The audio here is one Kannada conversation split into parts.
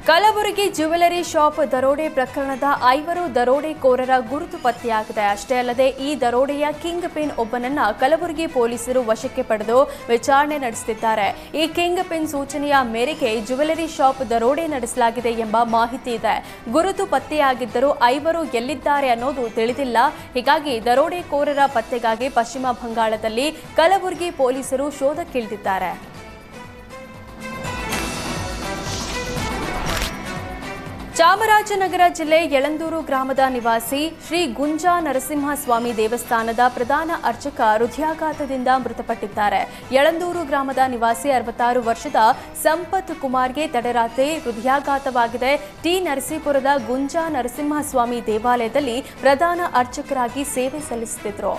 ಕಲಬುರಗಿ ಜ್ಯುವೆಲರಿ ಶಾಪ್ ದರೋಡೆ ಪ್ರಕರಣದ 5 ದರೋಡೆಕೋರರ ಗುರುತು ಪತ್ತೆಯಾಗಿದೆ. ಅಷ್ಟೇ ಅಲ್ಲದೆ ಈ ದರೋಡೆಯ ಕಿಂಗ್ ಪಿನ್ ಒಬ್ಬನನ್ನ ಕಲಬುರಗಿ ಪೊಲೀಸರು ವಶಕ್ಕೆ ಪಡೆದು ವಿಚಾರಣೆ ನಡೆಸುತ್ತಿದ್ದಾರೆ. ಈ ಕಿಂಗ್ ಪಿನ್ ಸೂಚನೆಯ ಮೇರೆಗೆ ಜ್ಯುವೆಲರಿ ಶಾಪ್ ದರೋಡೆ ನಡೆಸಲಾಗಿದೆ ಎಂಬ ಮಾಹಿತಿ ಇದೆ. ಗುರುತು ಪತ್ತೆಯಾಗಿದ್ದರೂ 5 ಎಲ್ಲಿದ್ದಾರೆ ಅನ್ನೋದು ತಿಳಿದಿಲ್ಲ. ಹೀಗಾಗಿ ದರೋಡೆಕೋರರ ಪತ್ತೆಗಾಗಿ ಪಶ್ಚಿಮ ಬಂಗಾಳದಲ್ಲಿ ಕಲಬುರಗಿ ಪೊಲೀಸರು ಶೋಧಕ್ಕಿಳಿದಿದ್ದಾರೆ. ಚಾಮರಾಜನಗರ ಜಿಲ್ಲೆ ಯಳಂದೂರು ಗ್ರಾಮದ ನಿವಾಸಿ ಶ್ರೀ ಗುಂಜಾ ನರಸಿಂಹಸ್ವಾಮಿ ದೇವಸ್ಥಾನದ ಪ್ರಧಾನ ಅರ್ಚಕ ಹೃದಯಾಘಾತದಿಂದ ಮೃತಪಟ್ಟಿದ್ದಾರೆ. ಯಳಂದೂರು ಗ್ರಾಮದ ನಿವಾಸಿ 66 ವರ್ಷದ ಸಂಪತ್ ಕುಮಾರ್ಗೆ ತಡರಾತ್ರಿ ಹೃದಯಾಘಾತವಾಗಿದೆ. ಟಿ ನರಸೀಪುರದ ಗುಂಜಾ ನರಸಿಂಹಸ್ವಾಮಿ ದೇವಾಲಯದಲ್ಲಿ ಪ್ರಧಾನ ಅರ್ಚಕರಾಗಿ ಸೇವೆ ಸಲ್ಲಿಸುತ್ತಿದ್ದರು.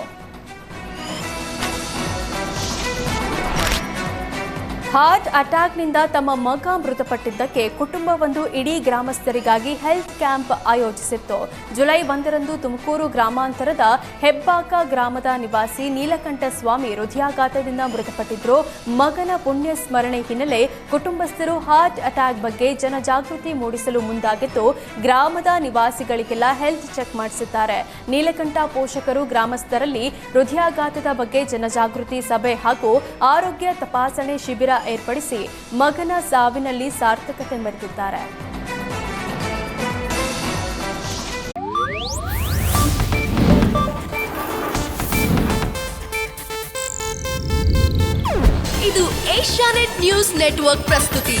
ಹಾರ್ಟ್ ಅಟ್ಯಾಕ್ನಿಂದ ತಮ್ಮ ಮಗ ಮೃತಪಟ್ಟಿದ್ದಕ್ಕೆ ಕುಟುಂಬವೊಂದು ಇಡೀ ಗ್ರಾಮಸ್ಥರಿಗಾಗಿ ಹೆಲ್ತ್ ಕ್ಯಾಂಪ್ ಆಯೋಜಿಸಿತ್ತು. ಜುಲೈ 1ರಂದು ತುಮಕೂರು ಗ್ರಾಮಾಂತರದ ಹೆಬ್ಬಾಕ ಗ್ರಾಮದ ನಿವಾಸಿ ನೀಲಕಂಠ ಸ್ವಾಮಿ ಹೃದಯಾಘಾತದಿಂದ ಮೃತಪಟ್ಟಿದ್ರು. ಮಗನ ಪುಣ್ಯ ಸ್ಮರಣೆ ಹಿನ್ನೆಲೆ ಕುಟುಂಬಸ್ಥರು ಹಾರ್ಟ್ ಅಟ್ಯಾಕ್ ಬಗ್ಗೆ ಜನಜಾಗೃತಿ ಮೂಡಿಸಲು ಮುಂದಾಗಿದ್ದು ಗ್ರಾಮದ ನಿವಾಸಿಗಳಿಗೆಲ್ಲ ಹೆಲ್ತ್ ಚೆಕ್ ಮಾಡಿಸಿದ್ದಾರೆ. ನೀಲಕಂಠ ಪೋಷಕರು ಗ್ರಾಮಸ್ಥರಲ್ಲಿ ಹೃದಯಾಘಾತದ ಬಗ್ಗೆ ಜನಜಾಗೃತಿ ಸಭೆ ಹಾಗೂ ಆರೋಗ್ಯ ತಪಾಸಣೆ ಶಿಬಿರ ಏರ್ಪಡಿಸಿ ಮಗನ ಸಾವಿನಲ್ಲಿ ಸಾರ್ಥಕತೆ ಮೆರೆದಿದ್ದಾರೆ. ಇದು ಏಷ್ಯಾನೆಟ್ ನ್ಯೂಸ್ ನೆಟ್ವರ್ಕ್ ಪ್ರಸ್ತುತಿ.